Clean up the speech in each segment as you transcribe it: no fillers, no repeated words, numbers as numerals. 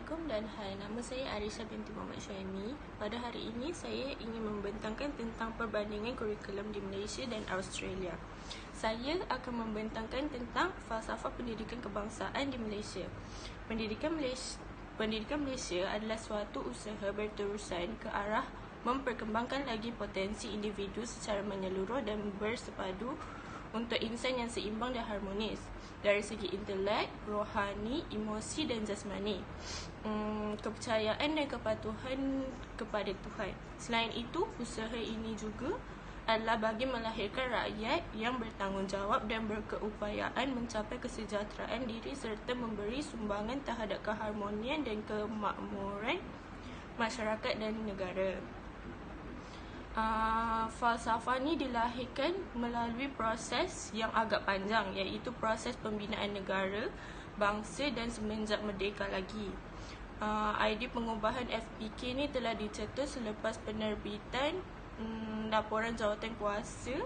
Assalamualaikum dan hai, nama saya Arisha binti Muhammad Syuaimi. Pada hari ini saya ingin membentangkan tentang perbandingan kurikulum di Malaysia dan Australia. Saya akan membentangkan tentang falsafah pendidikan kebangsaan di Malaysia. Pendidikan Malaysia adalah suatu usaha berterusan ke arah memperkembangkan lagi potensi individu secara menyeluruh dan bersepadu untuk insan yang seimbang dan harmonis dari segi intelek, rohani, emosi dan jasmani, kepercayaan dan kepatuhan kepada Tuhan. Selain itu, usaha ini juga adalah bagi melahirkan rakyat yang bertanggungjawab dan berkeupayaan mencapai kesejahteraan diri serta memberi sumbangan terhadap keharmonian dan kemakmuran masyarakat dan negara. Falsafah ni dilahirkan melalui proses yang agak panjang, iaitu proses pembinaan negara, bangsa dan semenjak merdeka lagi. Idea pengubahan FPK ni telah dicetus selepas penerbitan laporan jawatan kuasa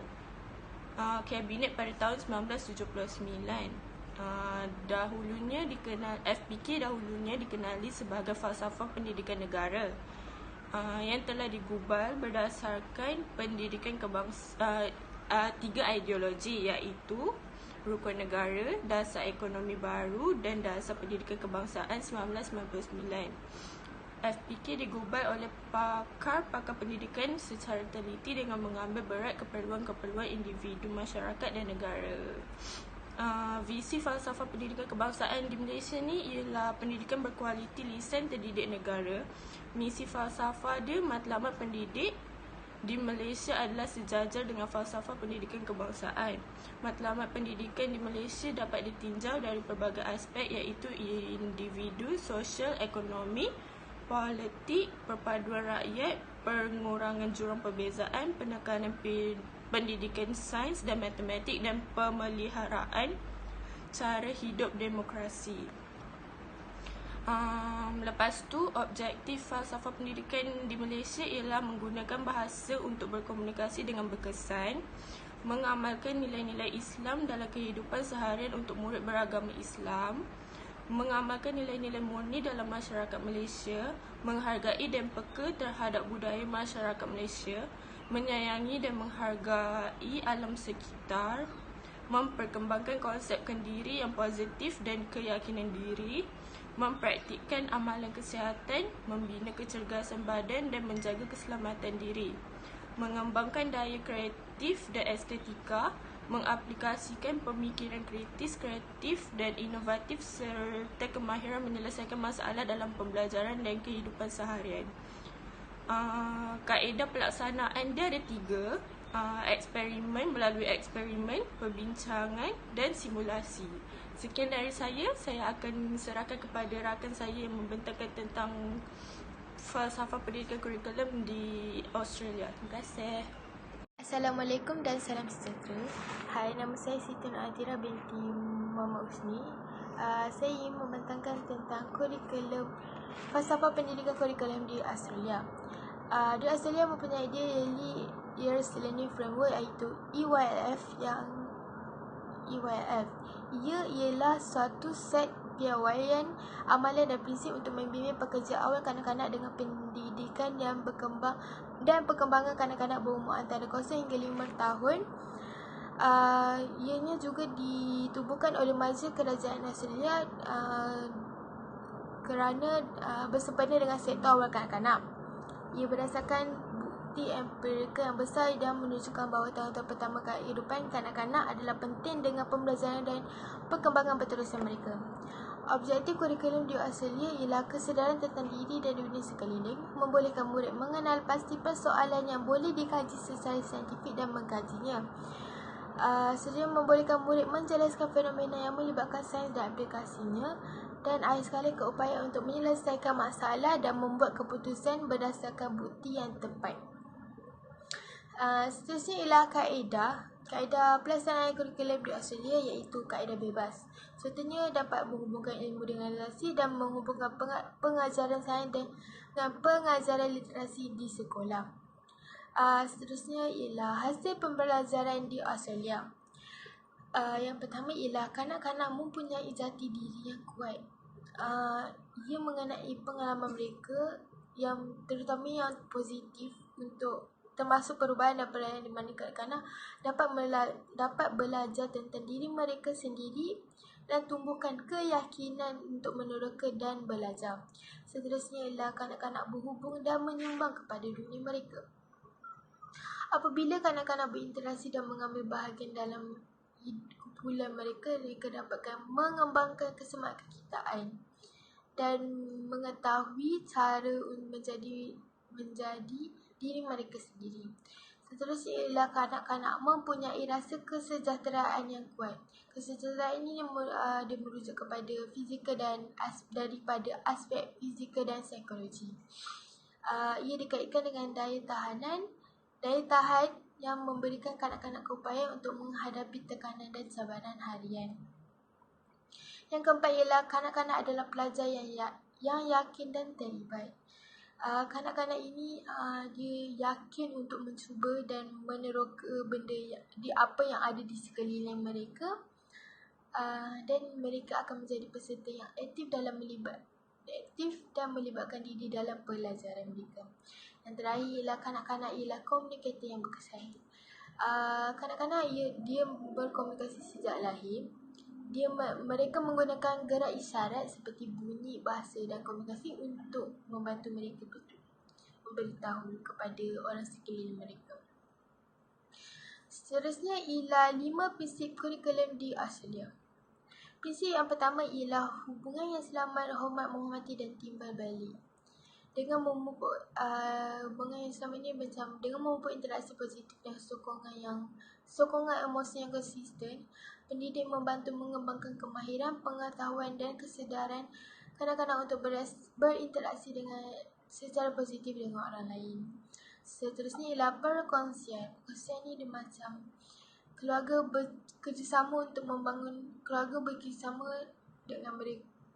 Kabinet pada tahun 1979. FPK dahulunya dikenali sebagai falsafah pendidikan negara, yang telah digubal berdasarkan pendidikan tiga ideologi, iaitu rukun negara, dasar ekonomi baru dan dasar pendidikan kebangsaan 1999. FPK digubal oleh pakar-pakar pendidikan secara teliti dengan mengambil berat keperluan-keperluan individu, masyarakat dan negara. Visi falsafah pendidikan kebangsaan di Malaysia ni ialah pendidikan berkualiti lisan terdidik negara. Misi falsafah dia, matlamat pendidik di Malaysia adalah sejajar dengan falsafah pendidikan kebangsaan. Matlamat pendidikan di Malaysia dapat ditinjau dari pelbagai aspek, iaitu individu, sosial, ekonomi, politik, perpaduan rakyat, pengurangan jurang perbezaan, penekanan pendidikan sains dan matematik dan pemeliharaan cara hidup demokrasi. Lepas tu, objektif falsafah pendidikan di Malaysia ialah menggunakan bahasa untuk berkomunikasi dengan berkesan, mengamalkan nilai-nilai Islam dalam kehidupan seharian untuk murid beragama Islam, mengamalkan nilai-nilai murni dalam masyarakat Malaysia, menghargai dan peka terhadap budaya masyarakat Malaysia, menyayangi dan menghargai alam sekitar, memperkembangkan konsepkan diri yang positif dan keyakinan diri, mempraktikkan amalan kesihatan, membina kecergasan badan dan menjaga keselamatan diri, mengembangkan daya kreatif dan estetika, mengaplikasikan pemikiran kritis, kreatif dan inovatif serta kemahiran menyelesaikan masalah dalam pembelajaran dan kehidupan seharian. Kaedah pelaksanaan dia ada 3. Melalui eksperimen, perbincangan dan simulasi. Sekian dari saya akan serahkan kepada rakan saya yang membentangkan tentang falsafah pendidikan kurikulum di Australia. Terima kasih. Assalamualaikum dan salam sejahtera. Hai, nama saya Siti Norazira binti Muhammad Usni. Saya ingin membentangkan tentang kurikulum falsafah pendidikan kurikulum di Australia. Di Australia mempunyai Early Years Learning Framework, iaitu EYLF. Ia ialah suatu set piawaian, amalan dan prinsip untuk membimbing pekerja awal kanak-kanak dengan pendidikan yang berkembang dan perkembangan kanak-kanak berumur antara 0 hingga 5 tahun. Ianya juga ditubuhkan oleh Majlis Kerajaan Australia kerana bersempena dengan sektor awal kanak-kanak. Ia berdasarkan bukti empirikal yang besar dan menunjukkan bahawa tahun-tahun pertama kehidupan kanak-kanak adalah penting dengan pembelajaran dan perkembangan berterusan mereka. Objektif kurikulum di Australia ialah kesedaran tentang diri dan dunia sekeliling, membolehkan murid mengenal pasti persoalan yang boleh dikaji secara saintifik dan mengkajinya. Serta membolehkan murid menjelaskan fenomena yang melibatkan sains dan aplikasinya, dan akhir sekali keupayaan untuk menyelesaikan masalah dan membuat keputusan berdasarkan bukti yang tepat. Seterusnya ialah kaedah pelaksanaan kurikulum di Australia, iaitu kaedah bebas. Contohnya dapat menghubungkan ilmu dengan relasi dan menghubungkan pengajaran sains dengan pengajaran literasi di sekolah. Seterusnya ialah hasil pembelajaran di Australia. Yang pertama ialah kanak-kanak mempunyai jati diri yang kuat. ia mengenai pengalaman mereka yang terutama yang positif untuk termasuk perubahan dan pelayanan di mana kanak-kanak dapat belajar tentang diri mereka sendiri dan tumbuhkan keyakinan untuk meneroka dan belajar. Seterusnya ialah kanak-kanak berhubung dan menyumbang kepada dunia mereka. Apabila kanak-kanak berinteraksi dan mengambil bahagian dalam kumpulan mereka dapatkan mengembangkan kesemangat kekitaan dan mengetahui cara menjadi diri mereka sendiri. Seterusnya ialah kanak-kanak mempunyai rasa kesejahteraan yang kuat. Kesejahteraan ini dia merujuk kepada fizikal dan daripada aspek fizikal dan psikologi. Ia dikaitkan dengan daya tahan yang memberikan kanak-kanak keupayaan untuk menghadapi tekanan dan cabaran harian. Yang keempat ialah kanak-kanak adalah pelajar yang yakin dan terlibat. Kanak-kanak ini dia yakin untuk mencuba dan meneroka benda apa yang ada di sekeliling mereka, dan mereka akan menjadi peserta yang aktif dan melibatkan diri dalam pelajaran mereka. Yang terakhir ialah kanak-kanak ialah komunikator yang berkesan. Kanak-kanak dia berkomunikasi sejak lahir. Mereka menggunakan gerak isyarat seperti bunyi, bahasa dan komunikasi untuk membantu mereka memberitahu kepada orang sekeliling mereka. Seterusnya ialah 5 prinsip kurikulum di Australia. Prinsip yang pertama ialah hubungan yang selamat, hormat, menghormati dan timbal balik. Dengan memupuk hubungan yang selamat ini dengan memupuk interaksi positif dan sokongan emosi yang konsisten, pendidik membantu mengembangkan kemahiran, pengetahuan dan kesedaran kanak-kanak untuk berinteraksi secara positif dengan orang lain. Seterusnya ialah perkongsian. Perkongsian ini dia macam keluarga bekerjasama untuk membangun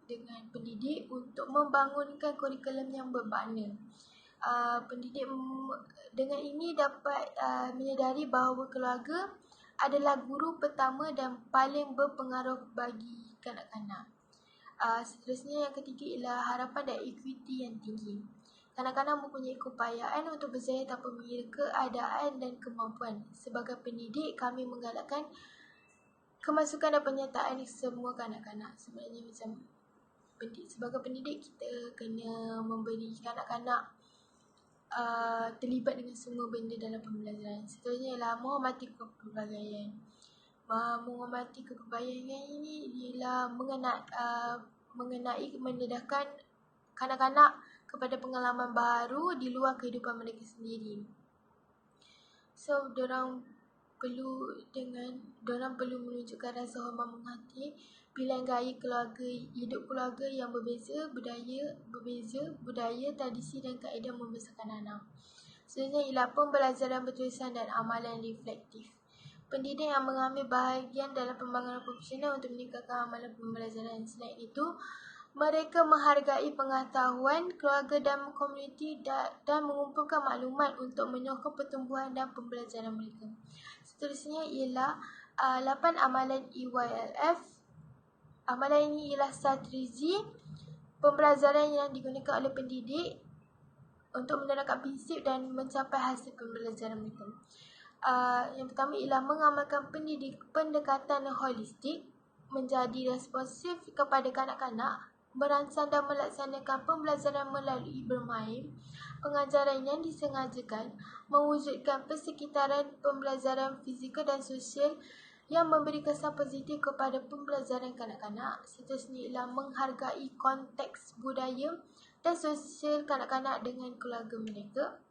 dengan pendidik untuk membangunkan kurikulum yang bermakna. Pendidik dengan ini dapat menyedari bahawa keluarga adalah guru pertama dan paling berpengaruh bagi kanak-kanak. Seterusnya yang ketiga ialah harapan dan equity yang tinggi. Kanak-kanak mempunyai keupayaan untuk berjaya tanpa mengira keadaan dan kemampuan. Sebagai pendidik, kami menggalakkan kemasukan dan penyertaan semua kanak-kanak. Sebenarnya sebagai pendidik, kita kena memberi kanak-kanak terlibat dengan semua benda dalam pembelajaran. Seterusnya ialah menghormati kepelbagaian. Menghormati kepelbagaian ini ialah mengenai mendedahkan kanak-kanak kepada pengalaman baru di luar kehidupan mereka sendiri. So, dorang perlu menunjukkan rasa hormat menghormati pilihan gaya keluarga, hidup keluarga yang berbeza, budaya, tradisi dan kaedah membesarkan anak. Seterusnya ialah pembelajaran bertulisan dan amalan reflektif. Pendidik yang mengambil bahagian dalam pembangunan profesional untuk meningkatkan amalan pembelajaran. Selain itu, mereka menghargai pengetahuan keluarga dan komuniti dan mengumpulkan maklumat untuk menyokong pertumbuhan dan pembelajaran mereka. Seterusnya ialah 8 amalan EYLF. Amalan ini ialah strategi pembelajaran yang digunakan oleh pendidik untuk menerapkan prinsip dan mencapai hasil pembelajaran mereka. Yang pertama ialah mengamalkan pendekatan holistik, menjadi responsif kepada kanak-kanak, merancang dan melaksanakan pembelajaran melalui bermain, pengajaran yang disengajakan, mewujudkan persekitaran pembelajaran fizikal dan sosial yang memberi kesan positif kepada pembelajaran kanak-kanak. Seterusnya ialah menghargai konteks budaya dan sosial kanak-kanak dengan keluarga mereka.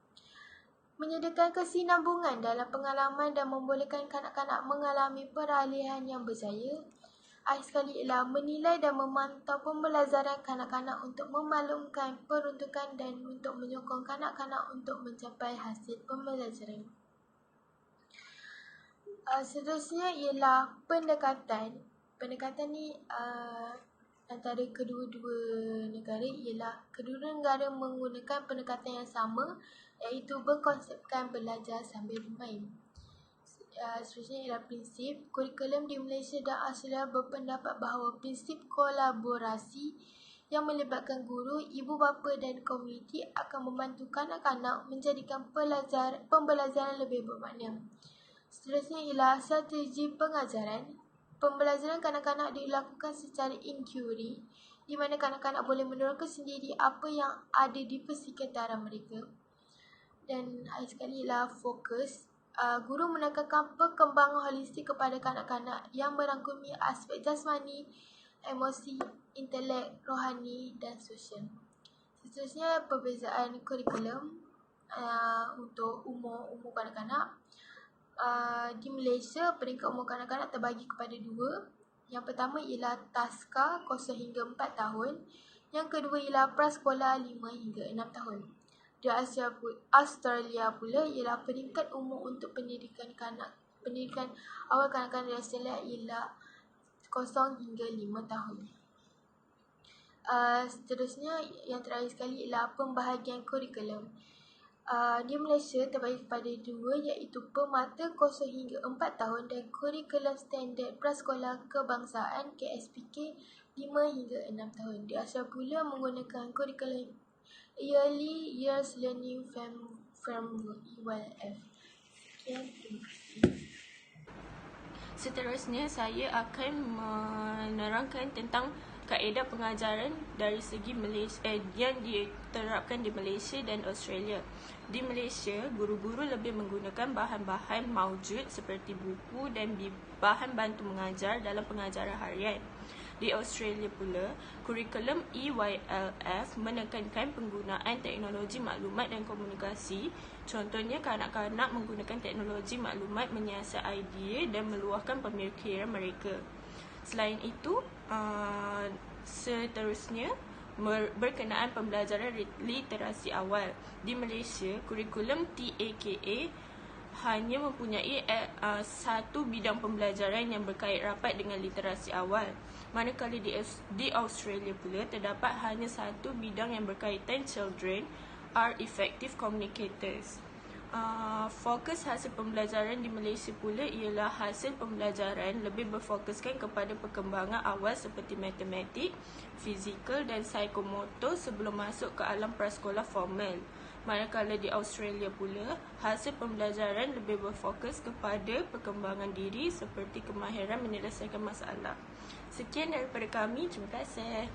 Menyediakan kesinambungan dalam pengalaman dan membolehkan kanak-kanak mengalami peralihan yang berjaya. Akhir sekali ialah menilai dan memantau pembelajaran kanak-kanak untuk memaklumkan peruntukan dan untuk menyokong kanak-kanak untuk mencapai hasil pembelajaran. Seterusnya ialah pendekatan. Pendekatan ni antara kedua-dua negara ialah kedua negara menggunakan pendekatan yang sama, iaitu berkonsepkan belajar sambil bermain. Seterusnya ialah prinsip. Kurikulum di Malaysia dan Australia berpendapat bahawa prinsip kolaborasi yang melibatkan guru, ibu bapa dan komuniti akan membantu kanak-kanak menjadikan pembelajaran lebih bermakna. Seterusnya ialah strategi pengajaran. Pembelajaran kanak-kanak dilakukan secara inquiry, di mana kanak-kanak boleh menerangkan sendiri apa yang ada di persekitaran mereka. Dan akhir sekali ialah fokus. Guru menekankan perkembangan holistik kepada kanak-kanak yang merangkumi aspek jasmani, emosi, intelek, rohani dan sosial. Seterusnya, perbezaan kurikulum untuk umur kanak-kanak. Di Malaysia, peringkat umur kanak-kanak terbagi kepada dua. Yang pertama ialah taska 0 hingga 4 tahun. Yang kedua ialah prasekolah 5 hingga 6 tahun. Di Australia pula ialah peringkat umur untuk pendidikan awal kanak-kanak di Australia ialah 0 hingga 5 tahun. Seterusnya, yang terakhir sekali ialah pembahagian kurikulum. Di Malaysia terbagi kepada dua, iaitu pemata 0 hingga 4 tahun dan kurikulum standard prasekolah kebangsaan KSPK 5 hingga 6 tahun. Di Australia pula menggunakan kurikulum Early Years Learning Framework EYF. Sekian, terima kasih. Seterusnya, saya akan menerangkan tentang kaedah pengajaran dari segi Malaysia yang diterapkan di Malaysia dan Australia. Di Malaysia, guru-guru lebih menggunakan bahan-bahan maujud seperti buku dan bahan bantu mengajar dalam pengajaran harian. Di Australia pula, kurikulum EYLF menekankan penggunaan teknologi maklumat dan komunikasi. Contohnya, kanak-kanak menggunakan teknologi maklumat menyiasat idea dan meluahkan pemikiran mereka. Selain itu, seterusnya berkenaan pembelajaran literasi awal. Di Malaysia, kurikulum TAKA hanya mempunyai satu bidang pembelajaran yang berkait rapat dengan literasi awal. Manakala di Australia pula terdapat hanya satu bidang yang berkaitan children are effective communicators. Fokus hasil pembelajaran di Malaysia pula ialah hasil pembelajaran lebih berfokuskan kepada perkembangan awal seperti matematik, fizikal dan psikomotor sebelum masuk ke alam prasekolah formal. Manakala di Australia pula, hasil pembelajaran lebih berfokus kepada perkembangan diri seperti kemahiran menyelesaikan masalah. Sekian daripada kami, terima kasih.